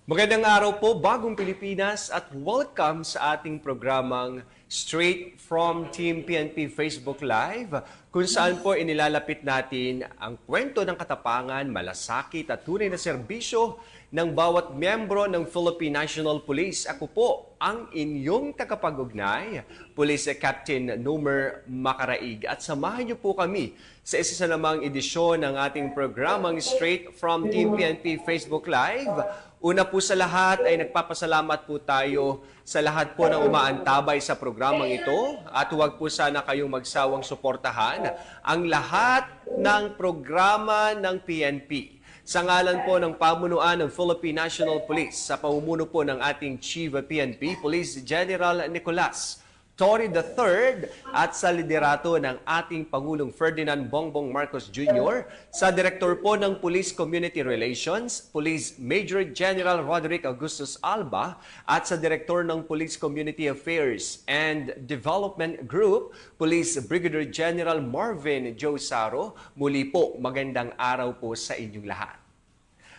Magandang araw po, Bagong Pilipinas at welcome sa ating programang Straight from Team PNP Facebook Live kung saan po inilalapit natin ang kwento ng katapangan, malasakit at tunay na serbisyo ng bawat miyembro ng Philippine National Police. Ako po ang inyong tagapag-ugnay, Police Captain Nomer Macaraig. At samahan niyo po kami sa isa namang edisyon ng ating programang Straight from Team PNP Facebook Live. Una po sa lahat ay nagpapasalamat po tayo sa lahat po ng umaantabay sa programang ito at huwag po sana kayong magsawang suportahan ang lahat ng programa ng PNP. Sa ngalan po ng pamunuan ng Philippine National Police sa pamumuno po ng ating Chief PNP, Police General Nicolas Torre III at sa liderato ng ating Pangulong Ferdinand Bongbong Marcos Jr., sa Direktor po ng Police Community Relations, Police Major General Roderick Augustus Alba, at sa Direktor ng Police Community Affairs and Development Group, Police Brigadier General Marvin Joe Saro. Muli po, magandang araw po sa inyong lahat.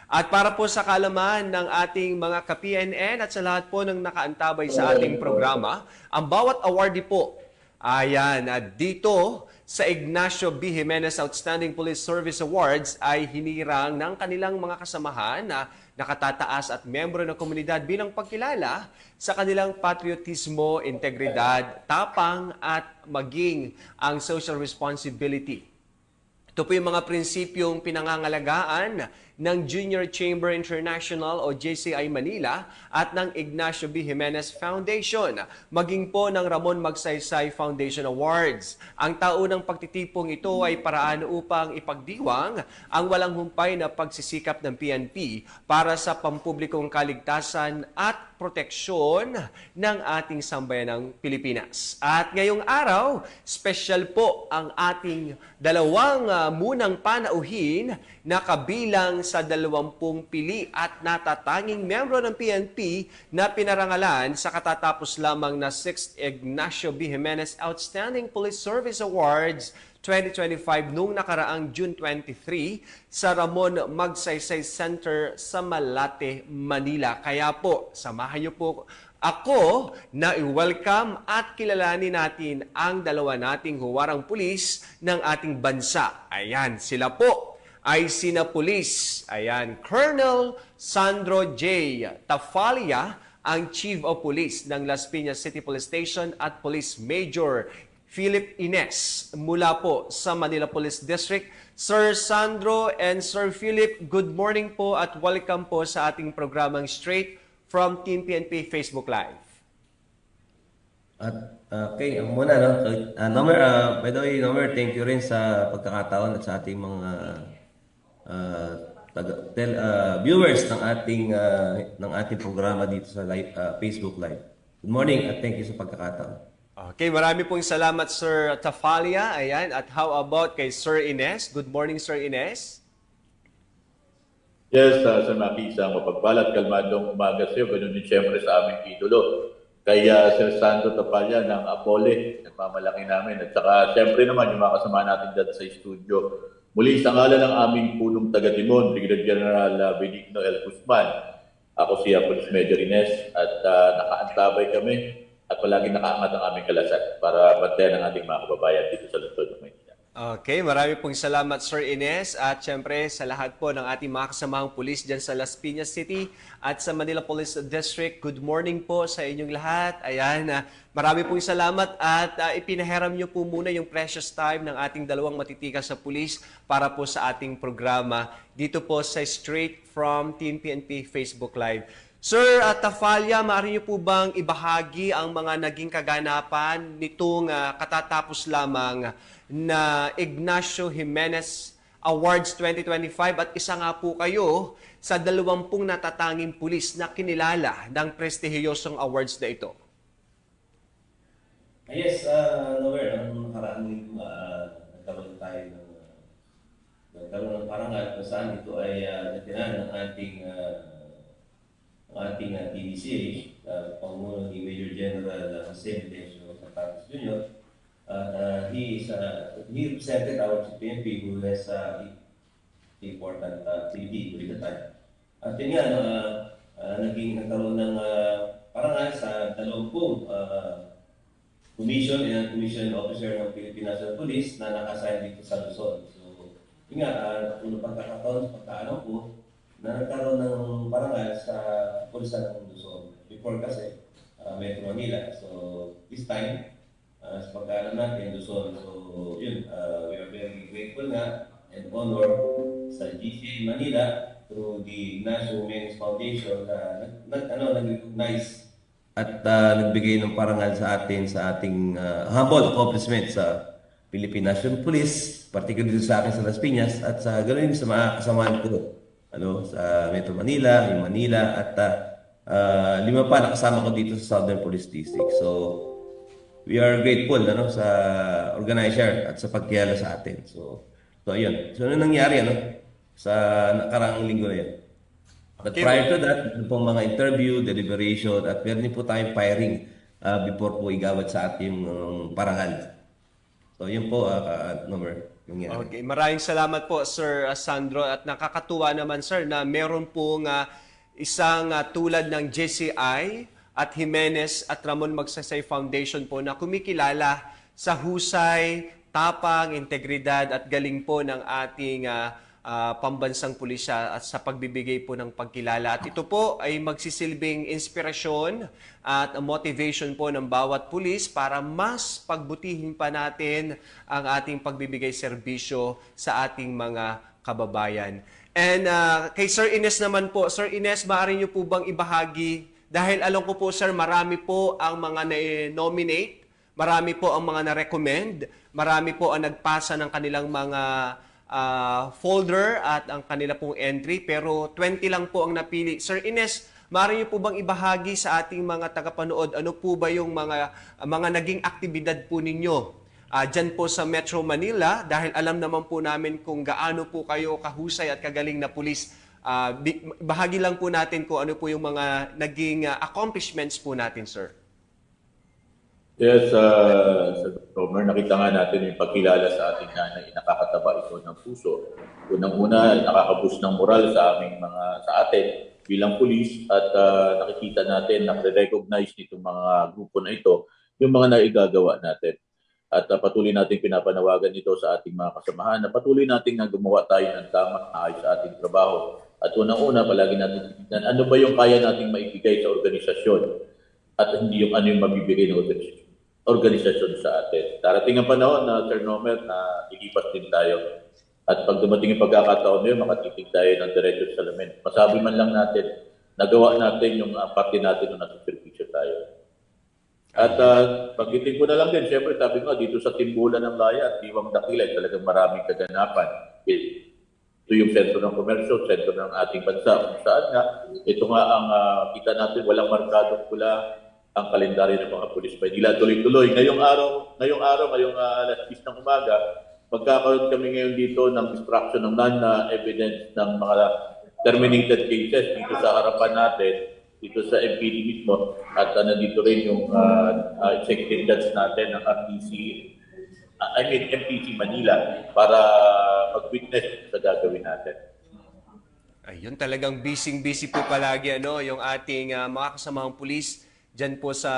At para po sa kalaman ng ating mga ka-PNN at sa lahat po ng nakaantabay sa ating programa, ang bawat awardee po, dito sa Ignacio B. Jimenez Outstanding Police Service Awards ay hinirang ng kanilang mga kasamahan na nakatataas at membro ng komunidad bilang pagkilala sa kanilang patriotismo, integridad, tapang at maging ang social responsibility. Ito po yung mga prinsipyong pinangangalagaan ng Junior Chamber International o JCI Manila at ng Ignacio B. Jimenez Foundation, maging po ng Ramon Magsaysay Foundation Awards. Ang taunang pagtitipong ito ay paraan upang ipagdiwang ang walang humpay na pagsisikap ng PNP para sa pampublikong kaligtasan at proteksyon ng ating sambayanang Pilipinas. At ngayong araw, special po ang ating dalawang munang panauhin na kabilang sa 20 pili at natatanging miyembro ng PNP na pinarangalan sa katatapos lamang na 6th Ignacio B. Jimenez Outstanding Police Service Awards 2025 noong nakaraang June 23 sa Ramon Magsaysay Center sa Malate, Manila. Kaya po, samahan niyo po ako na i-welcome at kilalanin natin ang dalawa nating huwarang pulis ng ating bansa. Ayan, sila po ay sina Pulis, Colonel Sandro J. Tafalia, ang Chief of Police ng Las Piñas City Police Station at Police Major Philip Ines mula po sa Manila Police District. Sir Sandro and Sir Philip, good morning po at welcome po sa ating programang Straight from Team PNP Facebook Live. At okay, muna no. Nomer, by the way, Nomer, thank you rin sa pagkakataon at sa ating mga viewers ng ating programa dito sa live, Facebook Live. Good morning at thank you sa pagkakataon. Okay, marami pong salamat Sir Tafalia. Ayan, at how about kay Sir Ines? Good morning, Sir Ines. Yes, Sir Maki, isang mapagpalat, kalmadong umaga sa'yo. Ganun din siyempre sa aming idolo. Kaya Sir Sandro Tafalia ng Apole, nagmamalaki namin. At saka siyempre naman yung mga kasama natin dyan sa studio. Muli sa ngalan ng aming punong taga-Timon, Brigadier General Benigno L. Guzman. Ako si Police Major Ines at nakaantabay kami at palagi nakaangat ang aming kalasat para bantayan ang ating mga kababayan dito sa lungsod ng Maynila. Okay, marami pong salamat Sir Ines at syempre sa lahat po ng ating mga kasamahang pulis dyan sa Las Piñas City at sa Manila Police District. Good morning po sa inyong lahat. Ayan, marami pong salamat at ipinahiram nyo po muna yung precious time ng ating dalawang matitikas sa pulis para po sa ating programa dito po sa Straight from Team PNP Facebook Live. Sir Tafalia, maaari niyo po bang ibahagi ang mga naging kaganapan nitong katatapos lamang na Ignacio Jimenez Awards 2025 at isa nga po kayo sa 20 natatanging pulis na kinilala ng prestihiyosong awards na ito? Yes, Nomer, ang nakaraang linggo, nagkaroon tayo ng parangal kung saan ito ay natinan ng ating TDCH, Pangulo ni Major General Jose Melencio Santatis Jr. He represented our PNP who has important activity during the time. At yun nga, nagkaroon ng parangal sa 20 commission and commission officer ng Philippine National Police na nakasign dito sa Luzon. So, yun nga, kung pagkakataon sa pagkaalam ko, na nagkaroon ng parangal sa pulisan ng Luzon. Before kasi, Metro Manila. So, this time, sa pagkaalam natin, Luzon. So, yun, we are very grateful nga and honor sa GCA Manila through the National Women's Foundation na nag-recognize at nagbigay ng parangal sa atin sa ating humble accomplishment sa Philippine National Police, particularly sa akin sa Las Piñas at sa ganoon sa mga kasamahan ko sa Metro Manila, yung Manila at 5 pa nakasama ko dito sa Southern Police District. So we are grateful sa organizer at sa pagkiyala sa atin. So ayun. So ano nangyari sa nakaraang linggo na yun? But prior to that, ito pong mga interview, deliberation, at meron din po tayong firing before po igawad sa ating parangal. So yun po, number. Okay, maraming salamat po Sir Sandro at nakakatuwa naman sir na meron pong isang tulad ng JCI at Jimenez at Ramon Magsaysay Foundation po na kumikilala sa husay, tapang, integridad at galing po ng ating pambansang pulisya at sa pagbibigay po ng pagkilala. At ito po ay magsisilbing inspirasyon at motivation po ng bawat pulis para mas pagbutihin pa natin ang ating pagbibigay serbisyo sa ating mga kababayan. And kay Sir Ines naman po, Sir Ines, maaari niyo po bang ibahagi, dahil alam ko po sir, marami po ang mga na-nominate, marami po ang mga na-recommend, marami po ang nagpasa ng kanilang mga folder at ang kanila pong entry, pero 20 lang po ang napili. Sir Ines, maaari niyo po bang ibahagi sa ating mga tagapanood ano po ba yung mga naging aktibidad po ninyo dyan po sa Metro Manila, dahil alam naman po namin kung gaano po kayo kahusay at kagaling na pulis. Bahagi lang po natin kung ano po yung mga naging accomplishments po natin, sir. Yes, Romer, nakita nga natin yung pagkilala sa ating nanay, nakakataba ito ng puso. Unang-una, nakakaboost ng moral sa atin bilang pulis at nakikita natin, na-recognize nitong mga grupo na ito yung mga naigagawa natin. At patuloy natin pinapanawagan ito sa ating mga kasamahan na patuloy natin na gumawa tayo ng tama ayos sa ating trabaho. At unang-una, palagi natin tignan ano ba yung kaya nating maibigay sa organisasyon at hindi yung ano yung mabibigay ng organisasyon sa atin. Darating ang panahon na Sir Nomer na igipas din tayo. At pag dumating yung pagkakataon na yun, makatitig tayo ng diretso sa salamin. Masabi man lang natin, nagawa natin yung parte natin na nasa servisyo tayo. At pagkitin ko na lang din, siyempre sabi ko, dito sa Timbulan ng Laya at Diwang Dakila, talagang maraming kaganapan. Ito yung sentro ng komersyo, sentro ng ating bansa. Kung saan nga, ito nga ang kita natin, walang markadong pula, ang kalendaryo ng mga pulis Maynila. Tuloy-tuloy. Ngayong alas 10 ng umaga, magkakaroon kami ngayon dito ng destruction ng non-evidence ng mga terminated cases dito sa harapan natin, dito sa MPD mismo. At nandito rin yung executive judge natin ng MPC Manila para mag-witness sa gagawin natin. Ayun, talagang busy po palagi yung ating mga kasamahang pulis dyan po sa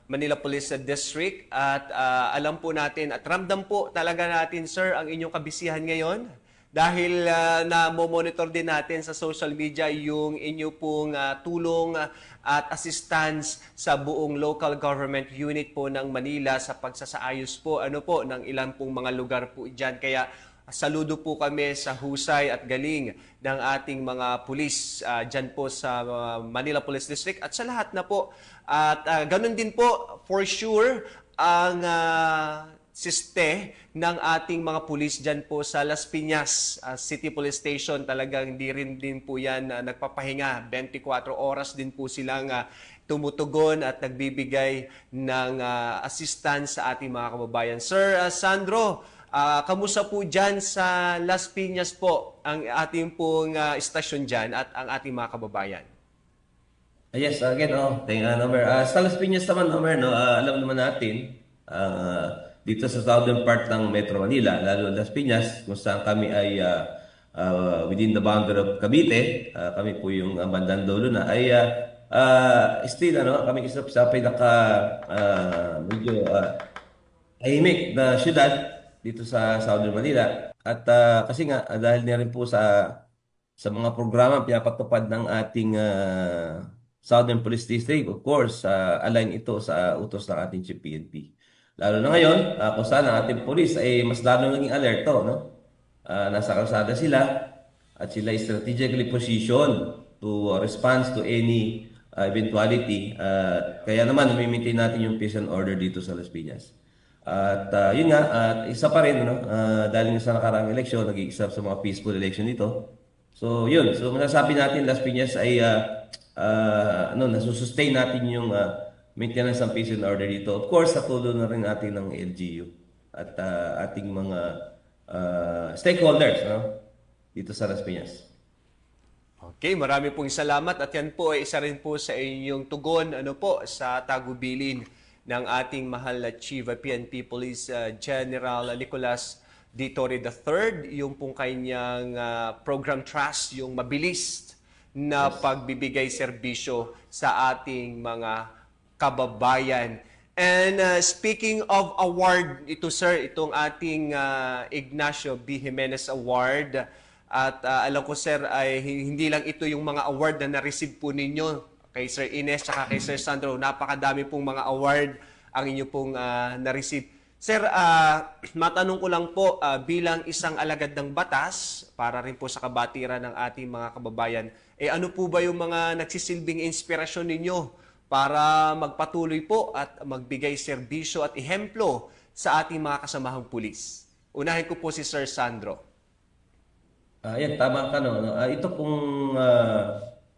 Manila Police District at alam po natin at ramdam po talaga natin sir ang inyong kabisihan ngayon dahil na-monitor din natin sa social media yung inyo pong tulong at assistance sa buong local government unit po ng Manila sa pagsasaayos po ng ilang pong mga lugar po dyan. Kaya saludo po kami sa husay at galing ng ating mga pulis dyan po sa Manila Police District at sa lahat na po. At ganun din po, for sure, ang siste ng ating mga pulis dyan po sa Las Piñas City Police Station. Talagang hindi rin din po yan nagpapahinga. 24 oras din po silang tumutugon at nagbibigay ng assistance sa ating mga kababayan. Sir Sandro, kamusta po dyan sa Las Piñas po ang ating pong istasyon dyan at ang ating mga kababayan? Yes, again, thank you, Nomer. Sa Las Piñas naman, Nomer, alam naman natin, dito sa southern part ng Metro Manila, lalo Las Piñas, kung saan kami ay within the boundary of Cavite, kami po yung bandang dulo na, ay still kami isa sa pinaka medyo tahimik na syudad dito sa Southern Manila. At kasi nga, dahil na rin po sa mga programa pinapatupad ng ating Southern Police District, of course, align ito sa utos ng ating Chief PNP. Lalo na ngayon, kung saan ang ating police ay mas lalo naging alerto, no? Nasa kalsada sila at sila is strategically positioned to respond to any eventuality. Kaya naman, nami-maintain natin yung peace and order dito sa Las Piñas. At yun nga, at isa pa rin, no? Dahil sa nakaraang eleksyon, nag-iisa sa mga peaceful election dito. So yun, so masasabi natin Las Piñas ay nasusustain natin yung maintenance ng peace and order dito. Of course, sa tulong na rin natin ng LGU at ating mga stakeholders, no? Dito sa Las Piñas. Okay, marami pong salamat at yan po ay isa rin po sa inyong tugon sa tagubilin ng ating mahal na Chief PNP Police General Nicolas D. Torre III, yung pong kanyang program trust, yung mabilis na pagbibigay serbisyo sa ating mga kababayan. And speaking of award, ito sir, itong ating Ignacio B. Jimenez Award. At alam ko sir, ay hindi lang ito yung mga award na na-receive po ninyo kay Sir Ines at kay Sir Sandro. Napakadami pong mga award ang inyo pong na-receive. Sir, matanong ko lang po bilang isang alagad ng batas para rin po sa kabatiran ng ating mga kababayan, ano po ba yung mga nagsisilbing inspirasyon ninyo para magpatuloy po at magbigay serbisyo at ehemplo sa ating mga kasamahang pulis? Unahin ko po si Sir Sandro. Yan, tama ka, no? Ito pong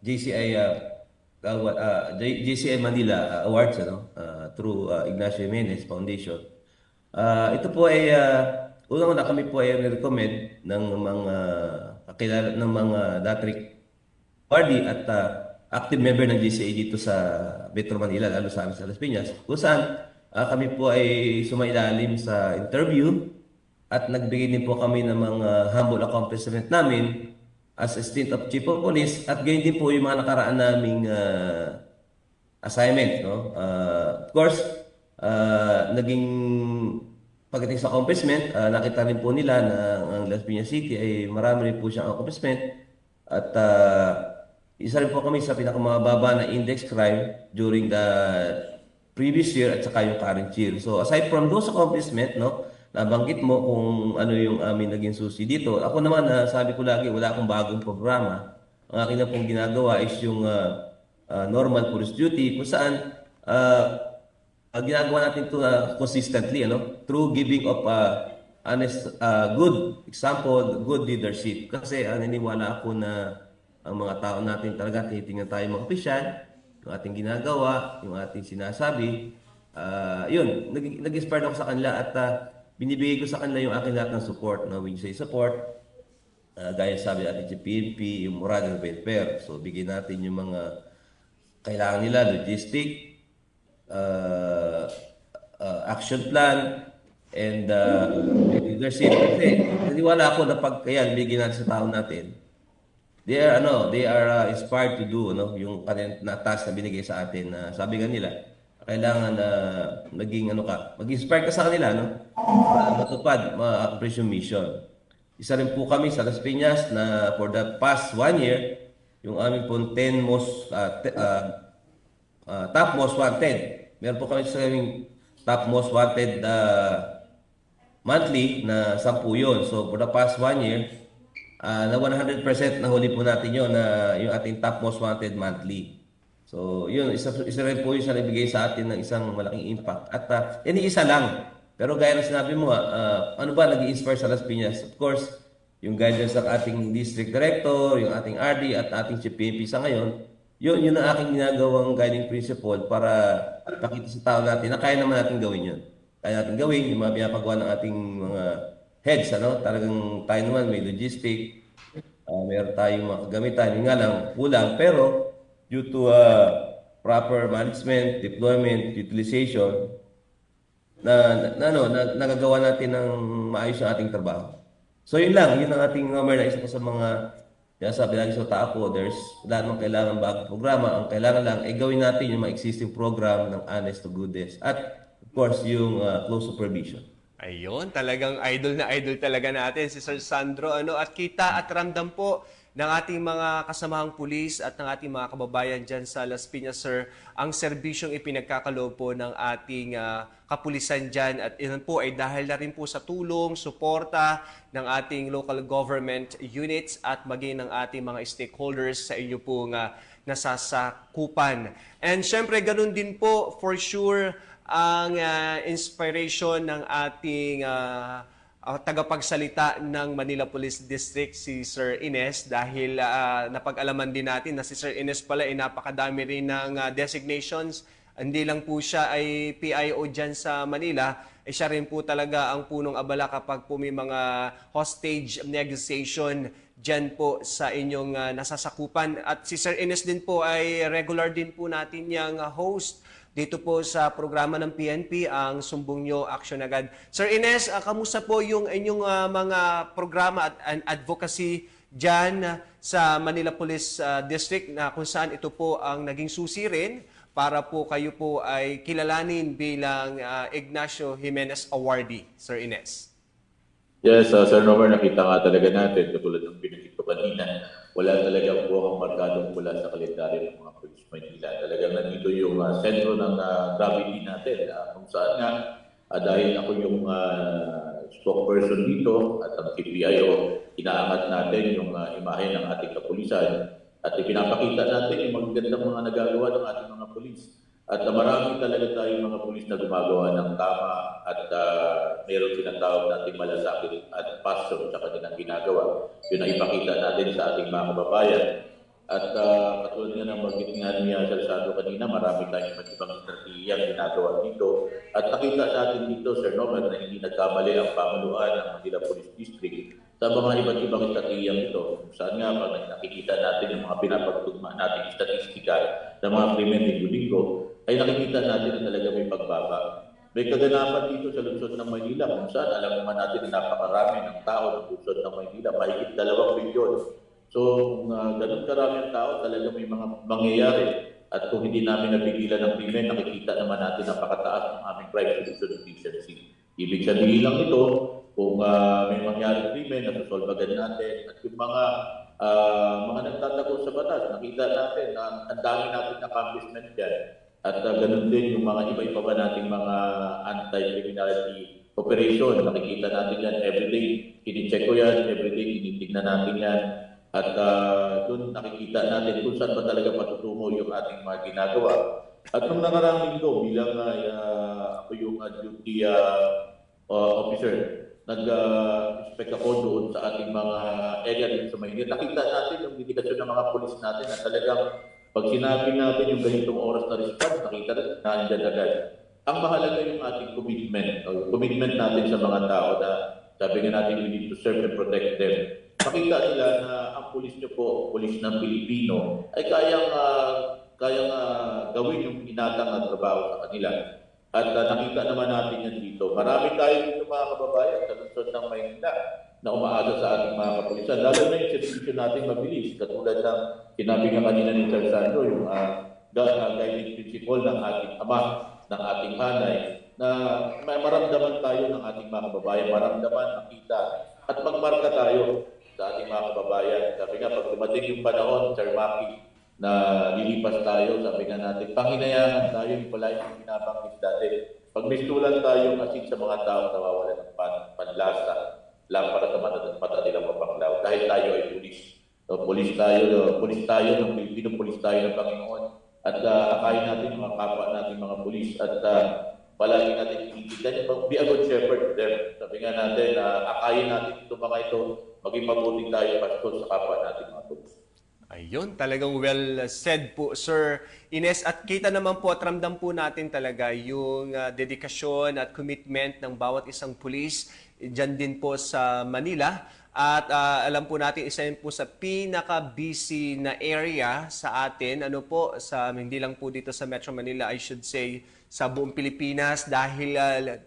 JCI Manila Awards, through Ignacio Jimenez Foundation. Ito po ay unang-una kami po ay recommend ng mga kakilala ng mga dating party at active member ng JCI dito sa Metro Manila, lalo sa amin sa Las Piñas, kung saan kami po ay sumailalim sa interview at nagbigay din po kami ng mga humble accomplishment namin as a stint of Chief of Police at gayon din po yung mga nakaraan naming assignment. No? Of course, naging pagdating sa accomplishment, nakita rin po nila na ang Las Piñas City ay marami rin po siyang accomplishment at isa rin po kami sa pinakamababa na index crime during the previous year at saka yung current year. So aside from those accomplishment, no, nabanggit mo kung ano yung amin naging susi dito. Ako naman, sabi ko lagi, wala akong bagong programa. Ang akin na pong ginagawa is yung normal police duty kung saan ginagawa natin ito consistently, through giving of honest, good example, good leadership. Kasi naniniwala ako na ang mga tao natin talaga tinitingnan tayo mga opisyal, yung ating ginagawa, yung ating sinasabi. Yun, nag-inspired ako sa kanila at binibigay ko sa kanila yung akin lahat ng support. When you say support, gaya sabi natin sa PNP, yung moral and welfare. So, bigyan natin yung mga kailangan nila, logistic, action plan, and leadership. Kasi, naniwala ako na pag kaya bigyan natin sa tao natin, they are inspired to do yung kanilang task na binigay sa atin. Sabi nga nila, kailangan na mag-inspire ka sa kanila, para matupad, ma-accomplish yung mission. Isa rin po kami sa Las Piñas na for the past 1 year, yung aming po 10 most, top most wanted. Meron po kami sa aming top most wanted monthly na 10 yun. So for the past 1 year, na 100% nahuli po natin yun na yung ating top most wanted monthly. So, yun, isa rin po yung nabigay sa atin ng isang malaking impact. At isa lang. Pero gaya na sinabi mo, ano ba nag-i-inspire sa Las Piñas? Of course, yung guidance ng ating district director, yung ating RD at ating Chief PNP sa ngayon, yun ang aking ginagawang guiding principle para pakita sa tao natin na kaya naman natin gawin yun. Kaya natin gawin yung mga pinapagawa ng ating mga heads. Talagang tayo naman may logistic, mayroon tayong mga kagamitan. Yung nga lang, kulang. Pero due to proper management, deployment, utilization, nagagawa natin ng maayos ang ating trabaho. So yun lang, yun ang ating number na isa ko sa mga sinasabi lagi sa tao ko, wala namang kailangan bagong programa. Ang kailangan lang ay gawin natin yung mga existing program ng honest to goodness. At of course, yung close supervision. Ayun, talagang idol na idol talaga natin si Sir Sandro. At kita at ramdam po ng ating mga kasamahang pulis at ng ating mga kababayan dyan sa Las Piñas, Sir, ang serbisyong ipinagkakaloob po ng ating kapulisan dyan. At yun po ay dahil na rin po sa tulong, suporta ng ating local government units at maging ng ating mga stakeholders sa inyo pong nasasakupan. And syempre, ganun din po, for sure, ang inspiration ng ating tagapagsalita ng Manila Police District, si Sir Ines, dahil napag-alaman din natin na si Sir Ines pala ay napakadami rin ng designations. Hindi lang po siya ay PIO dyan sa Manila, siya rin po talaga ang punong abala kapag po may mga hostage negotiation dyan po sa inyong nasasakupan. At si Sir Ines din po ay regular din po natin yung host dito po sa programa ng PNP, ang Sumbong Nyo Action Agad. Sir Ines, kamusta po yung inyong mga programa at advocacy dyan sa Manila Police District na kung saan ito po ang naging susi rin para po kayo po ay kilalanin bilang Ignacio Jimenez Awardee, Sir Ines? Yes, Sir Nomer, nakita nga talaga natin, katulad ng binigit ko kanina, wala talagang buwang markadong mula sa kalendaryo ng mga Police Manila. Talagang nandito yung sentro ng gravity natin, kung saan nga, dahil ako yung spokesperson dito at ang CPIO, inaangat natin yung imahe ng ating kapulisan at ipinapakita natin yung magagandang mga nagagawa ng ating mga pulis. At marami talaga tayong mga pulis na gumagawa ng tama at mayroon tinatawag natin malasakit at passion sa kanilang ginagawa. Yun ang ipakita natin sa ating mga kababayan. At katulad nga ng magiging nga niya Sir Sandro kanina, marami tayong iba't ibang strategiya ginagawa dito. At nakita natin dito, Sir Nomer, na hindi nagkamali ang pamaluan ng Manila Police District sa mga iba't ibang strategiya ito. Saan nga pa nakikita natin yung mga pinapagtugma natin statistika ng mga krimen linggo-linggo, ay nakikita natin na talaga may pagbaba. May kaganapan dito sa lungsod ng Maynila kung saan alam naman natin na napakarami ng tao ng lungsod ng Maynila, mahigit 2 bilyon. So, ganun karaming tao, talaga may mga mangyayari. At kung hindi namin napigilan ng krimen, nakikita naman natin napakataas ng aming crime solution efficiency. Ibig sabihin lang ito, kung may mangyari krimen, nasusolvagan natin. At yung mga nagtatago sa batas, nakita natin na ang dami natin accomplishment dyan. At ganun din yung mga iba-iba ba nating mga anti-criminality operation. Nakikita natin yan everyday. Kini-check ko yan, everyday tinitignan natin yan. At doon nakikita natin kung saan ba talaga matutungo yung ating mga ginagawa. At nung nakarang linggo, bilang ako yung duty officer, nag-inspect ako doon sa ating mga area dito sa Maynila. Nakita natin yung dedikasyon ng mga pulis natin na talagang pag sinabi natin yung ganitong oras na response, nakita natin na andyan agad. Ang mahalaga yung ating commitment natin sa mga tao na sabi nga natin we need to serve and protect them. Makita nila na ang pulis nyo po, pulis ng Pilipino, ay kayang gawin yung inatang na trabaho sa kanila. At nakita naman natin yan dito. Marami tayo dito mga kababayan sa lungsod ng Maynila na umaasa sa ating mga kapulisan. Lalo na yung servisyo natin mabilis. Katulad ng sinabi nga kanina ni Sir Sandro, yung guiding principle ng ating ama, ng ating hanay, na maramdaman tayo ng ating mga kababayan, maramdaman, makita, at magmarka tayo sa ating mga kababayan. Sabi nga, pag dumating yung panahon, Sir Maki, na lilipas tayo, sabi nga natin, panghinayaan tayo, yung pala yung pinabanggit dati. Pag mistulan tayo kasi sa mga tao, nawawala ng panlasa, lang para sa mata nilang mapanglaw. Dahil tayo ay pulis. So, pulis tayo ng Pilipino, pulis tayo ng Panginoon. At akayin natin mga kapwa natin mga pulis. At palagi natin tinitignan yung be a good shepherd to them. Sabi nga natin, akayin natin ito mga ito, maging mabuting tayo pastor sa kapwa natin mga pulis. Ayun, talagang well said po, Sir Ines. At kita naman po at ramdam po natin talaga yung dedikasyon at commitment ng bawat isang pulis dyan din po sa Manila. At alam po natin, isa yun po sa pinaka-busy na area sa atin. Hindi lang po dito sa Metro Manila, I should say, sa buong Pilipinas dahil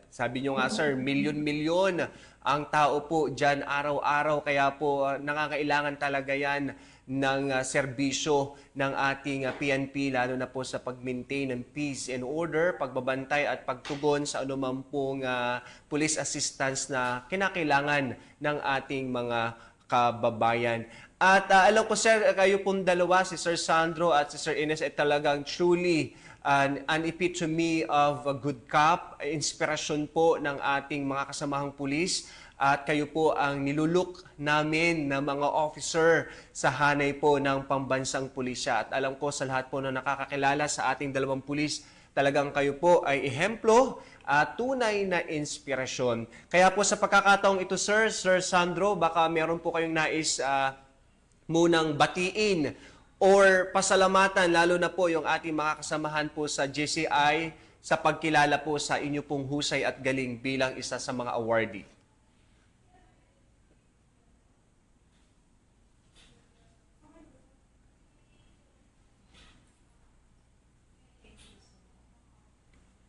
sabi nyo nga sir, milyon-milyon ang tao po dyan araw-araw kaya po nangangailangan talaga yan ng serbisyo ng ating PNP lalo na po sa pag-maintain ng peace and order, pagbabantay at pagtugon sa anuman pong police assistance na kinakailangan ng ating mga kababayan. At alam ko sir, kayo pong dalawa, si Sir Sandro at si Sir Ines ay talagang truly an epitome of a good cop, inspirasyon po ng ating mga kasamahang pulis. At kayo po ang niluluk namin na mga officer sa hanay po ng pambansang pulisya. At alam ko sa lahat po na nakakakilala sa ating dalawang pulis, talagang kayo po ay ehemplo at tunay na inspirasyon. Kaya po sa pagkakataong ito Sir Sandro, baka meron po kayong nais munang batiin or pasalamatan lalo na po yung ating mga kasamahan po sa GCI sa pagkilala po sa inyo pong husay at galing bilang isa sa mga awardee.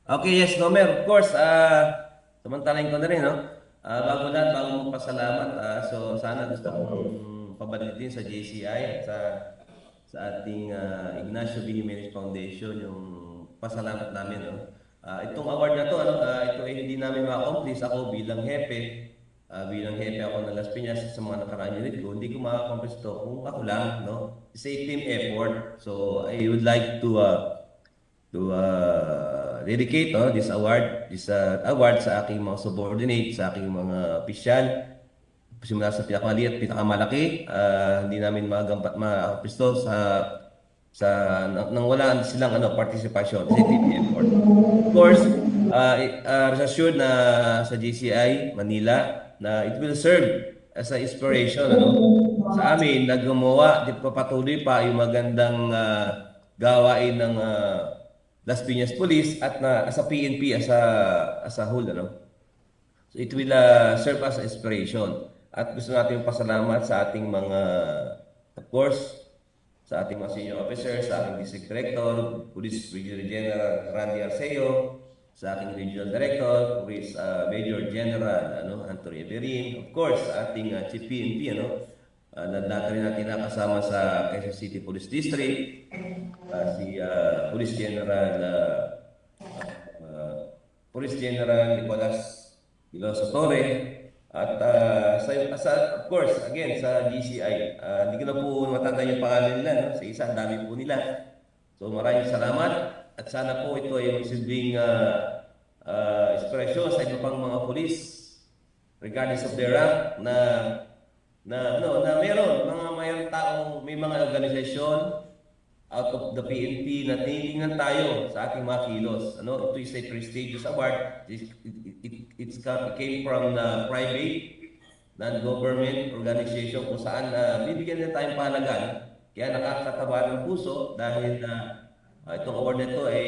Okay, yes, Nomer. Of course, samantalahin ko na rin, no? Bago lahat, bago magpasalamat, so sana gusto kong pabalitin sa JCI at sa ating Ignacio B. Jimenez Foundation yung pasalamat namin, no? Itong award na to, ito ay hindi namin ma-accomplish ako bilang hepe. Bilang hepe ako ng Las Piñas sa mga nakaraan unit ko, hindi ko ma-accomplish to kung ako lang, no? It's a team effort. So I would like to dedicate this award sa aking mga subordinate, sa aking mga opisyal, simula sa pinakamaliit, pinakamalaki, hindi namin ma-accomplish nang wala silang participation sa team effort. Of course, rest assured na sa GCI Manila na it will serve as an inspiration sa amin na gumawa, papatuloy pa yung magandang gawain ng Las Piñas Police at sa PNP as a whole, So it will serve as inspiration. At gusto natin pasalamat sa ating mga, of course, sa ating mga senior officers, sa ating District Director, Police Brigadier General Randy Arceo, sa ating Regional Director, Police Major General Anthony Everin, of course, sa ating Chief PNP, na dati rin natin nakasama sa Quezon City Police District, si Police General Nicolas Iloso Torre, at of course, again, sa GCI. Hindi ko na po matandaan yung pangalan nila, sa isa, ang dami po nila. So maraming salamat at sana po ito ay magsilbing inspirasyon sa iba pang mga pulis, regardless of their rank, na mayroong taong, may mga organisasyon out of the PNP na tinitingnan tayo sa ating mga kilos. Ito is a prestigious award. It came from the private, non-government organization kung saan bibigyan nila tayong pahalagan. Kaya nakakataba ng puso dahil itong award na ito ay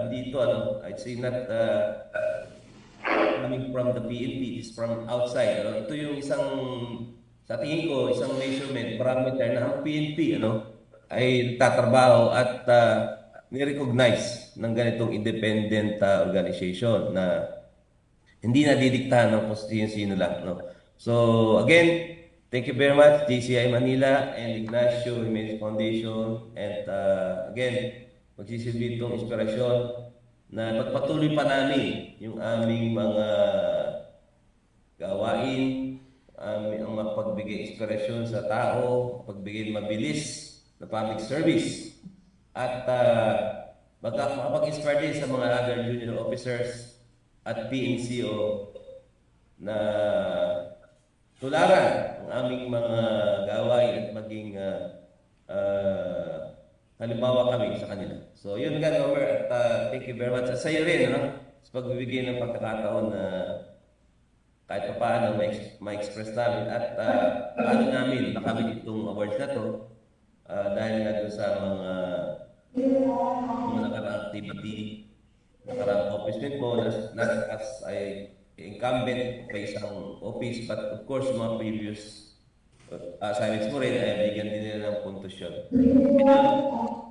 hindi ito, I'd say not coming from the PNP, is from outside. Ito yung sa tingin ko, isang measurement, parameter na ang PNP ay tatrabaho at ni-recognize ng ganitong independent organization na hindi nadidiktahan ng kung sino lang. So again, thank you very much JCI Manila and Ignacio Jimenez Foundation, and again, magsisilbi itong inspirasyon na pagpatuloy pa namin yung aming mga gawain, ang mapagbigay inspirasyon sa tao, pagbigay mabilis na public service, at makapag-inspire din sa mga other junior officers at PNCO na tularan ang aming mga gawain at maging halimbawa kami sa kanila. So yun nga, Robert, at thank you very much. At sa iyo rin, sa pagbibigay ng pagkakataon na kahit pa paano ma-express namin at paano namin nakamit itong awards na to dahil nga doon sa mga nakaraang activity, nakaraang accomplishment mo, not as ay incumbent pa isang office, but of course mga previous assignments mo rin ay bigyan din nila ng puntos yun.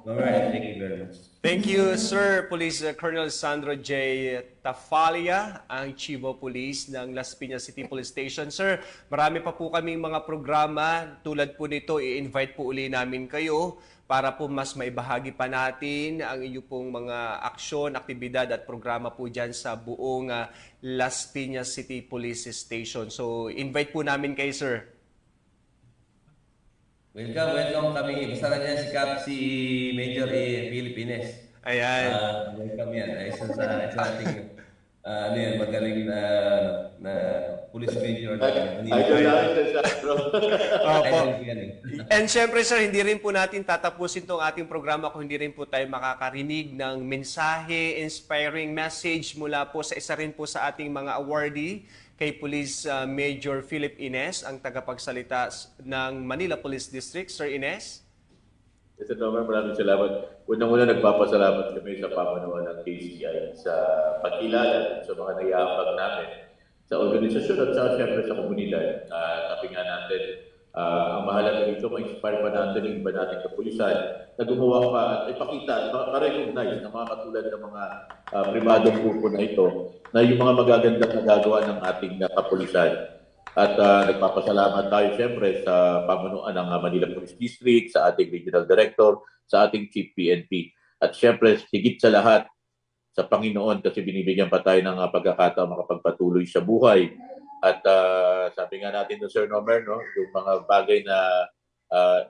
All right, thank you very much. Thank you, Sir Police Colonel Sandro J. Tafalia, ang Chief of Police ng Las Piñas City Police Station. Sir, marami pa po kaming mga programa. Tulad po nito, i-invite po uli namin kayo para po mas maibahagi pa natin ang inyo pong mga aksyon, aktibidad at programa po dyan sa buong Las Piñas City Police Station. So, invite po namin kayo, sir. Welcome kami. Basta na niya si Major Philippines. Ayan. Welcome yan. Isa sa ating ano yan, magaling na police major. Idol namin sa Sandro. Opo. Idol ko yan eh. And syempre sir, hindi rin po natin tatapusin tong ating programa kung hindi rin po tayo makakarinig ng mensahe, inspiring message mula po sa isa rin po sa ating mga awardee, kay Police Major Philip Ines, ang tagapagsalita ng Manila Police District. Sir Ines? Mr. Tomer, maraming salamat. Unang-una, nagpapasalamat kami sa pamanuan ng KCI sa pagkilala sa mga naiambag namin sa organisasyon at sa siyempre sa komunidad. Sabi nga natin, ang mahalaga dito, ma-inspire pa natin yung iba nating kapulisan na gumawa pa at ipakita at ma-recognize na mga katulad ng mga pribadong grupo na ito na yung mga magagandang nagagawa ng ating kapulisan. At nagpapasalamat tayo siyempre sa pamunuan ng Manila Police District, sa ating Regional Director, sa ating Chief PNP. At siyempre, higit sa lahat, sa Panginoon kasi binibigyan pa tayo ng pagkakataon makapagpatuloy sa buhay. At sabi nga natin no, Sir Nomer, no, yung mga bagay na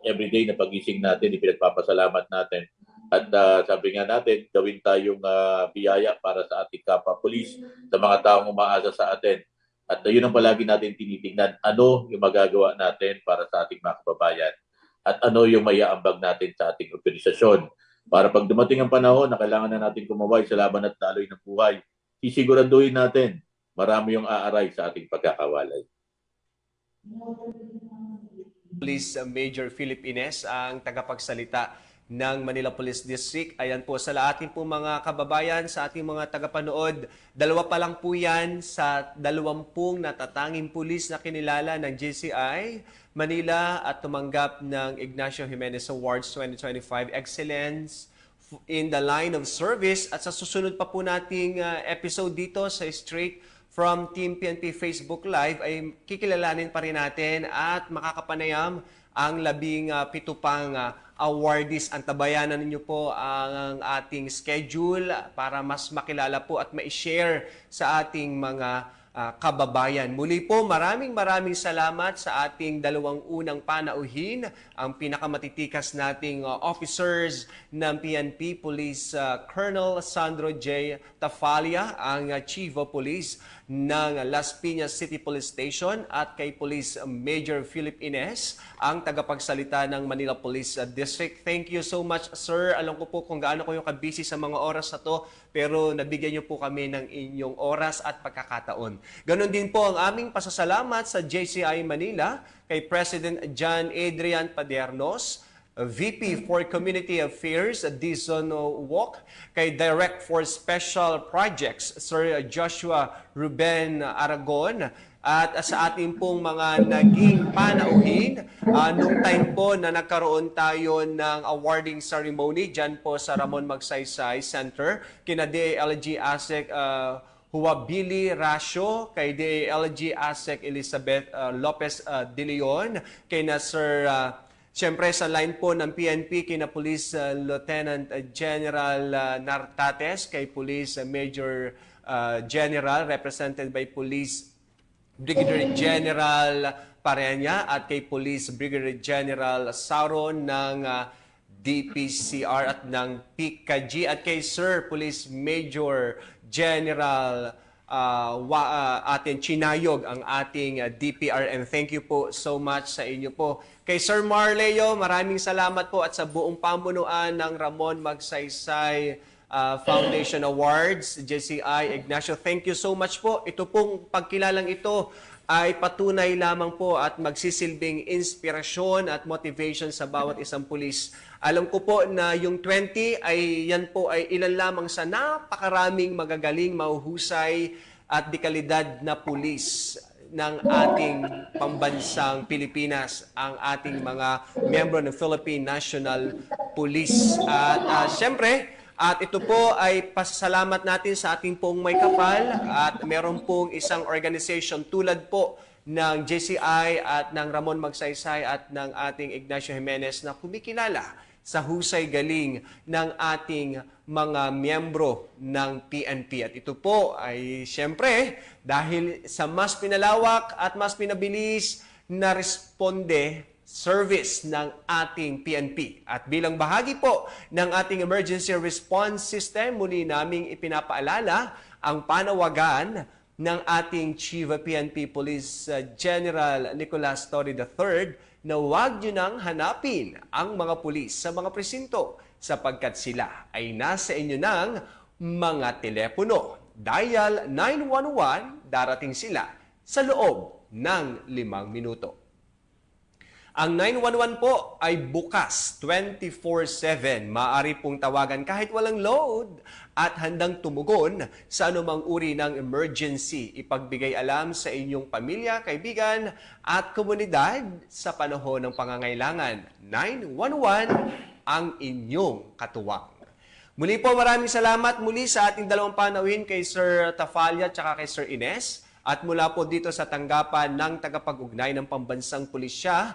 everyday na pagising natin, ipinagpapasalamat natin. At sabi nga natin, gawin tayong biyaya para sa ating kapwa-police, sa mga taong umaasa sa atin. At yun ang palagi natin tinitingnan, ano yung magagawa natin para sa ating mga kababayan at ano yung maiaambag natin sa ating organisasyon. Para pag dumating ang panahon na kailangan na natin kumaway sa laban at daloy ng buhay, sisiguraduhin natin marami yung aaray sa ating pagkakawalay. Police Major Philip Ines, ang tagapagsalita ng Manila Police District. Ayan po sa ating po mga kababayan, sa ating mga tagapanood. Dalawa pa lang po yan sa 20 natatanging pulis na kinilala ng JCI Manila at tumanggap ng Ignacio Jimenez Awards 2025 Excellence in the Line of Service. At sa susunod pa po nating episode dito sa Straight from Team PNP Facebook Live ay kikilalanin pa rin natin at makakapanayam ang 17 pang awardees. Antabayanan ninyo po ang ating schedule para mas makilala po at ma-share sa ating mga kababayan. Muli po, maraming salamat sa ating dalawang unang panauhin, ang pinakamatitikas nating officers ng PNP, Police Colonel Sandro J. Tafalia, ang Chief of Police ng Las Piñas City Police Station, at kay Police Major Philip Ines, ang tagapagsalita ng Manila Police District. Thank you so much, sir. Alam ko po kung gaano kayo kabisi sa mga oras na to, pero nabigyan niyo po kami ng inyong oras at pagkakataon. Ganon din po ang aming pasasalamat sa JCI Manila kay President John Adrian Padernos, VP for Community Affairs, Dizon Wok, kay Direct for Special Projects, Sir Joshua Ruben Aragon, at sa ating pong mga naging panauhin, nung time po na nagkaroon tayo ng awarding ceremony dyan po sa Ramon Magsaysay Center, kina DALG ASEC Huwabili Rasio, kay DALG ASEC Elizabeth Lopez De Leon, kay na Sir siyempre sa line po ng PNP, kina Police Lieutenant General Nartates, kay Police Major General represented by Police Brigadier General Parenya, at kay Police Brigadier General Sauron ng DPCR at ng PICAG, at kay Sir Police Major General ating Chinayog, ang ating DPRM. Thank you po so much sa inyo po. Kay Sir Marleo, maraming salamat po, at sa buong pamunuan ng Ramon Magsaysay Foundation Awards, JCI Ignacio. Thank you so much po. Ito pong pagkilalang ito ay patunay lamang po at magsisilbing inspirasyon at motivation sa bawat isang pulis. Alam ko po na yung 20 ay yan po ay ilan lamang sa napakaraming magagaling, mahuhusay at dekalidad na pulis ng ating pambansang Pilipinas, ang ating mga miyembro ng Philippine National pulis. At syempre, at ito po ay pasasalamat natin sa ating pong may kapal at meron pong isang organization tulad po ng JCI at ng Ramon Magsaysay at ng ating Ignacio Jimenez na kumikilala sa husay galing ng ating mga miyembro ng PNP. At ito po ay siyempre dahil sa mas pinalawak at mas pinabilis na responde service ng ating PNP. At bilang bahagi po ng ating emergency response system, muli naming ipinapaalala ang panawagan ng ating Chief of PNP Police General Nicolas Torre III na huwag nyo nang hanapin ang mga pulis sa mga presinto sapagkat sila ay nasa inyo ng mga telepono. Dial 911, darating sila sa loob ng 5 minuto. Ang 911 po ay bukas 24/7. Maaari pong tawagan kahit walang load at handang tumugon sa anumang uri ng emergency. Ipagbigay alam sa inyong pamilya, kaibigan at komunidad sa panahon ng pangangailangan. 911 ang inyong katuwang. Muli po maraming salamat muli sa ating dalawang panauhin kay Sir Tafalia at kay Sir Ines. At mula po dito sa tanggapan ng tagapag-ugnay ng Pambansang Pulisya,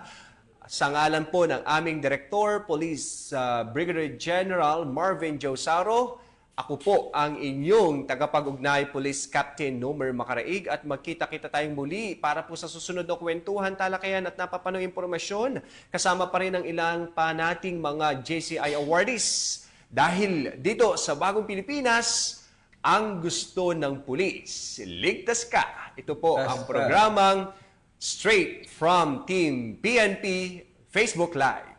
sa ngalan po ng aming Director, Police Brigadier General Marvin Josaro, ako po ang inyong tagapag-ugnay Police Captain Nomer Macaraig at magkita-kita tayong muli para po sa susunod na kwentuhan, talakayan at napapanong impormasyon. Kasama pa rin ang ilang pa nating mga JCI awardees. Dahil dito sa Bagong Pilipinas, ang gusto ng pulis, ligtas ka. Ito po ang programang Straight from Team PNP Facebook Live.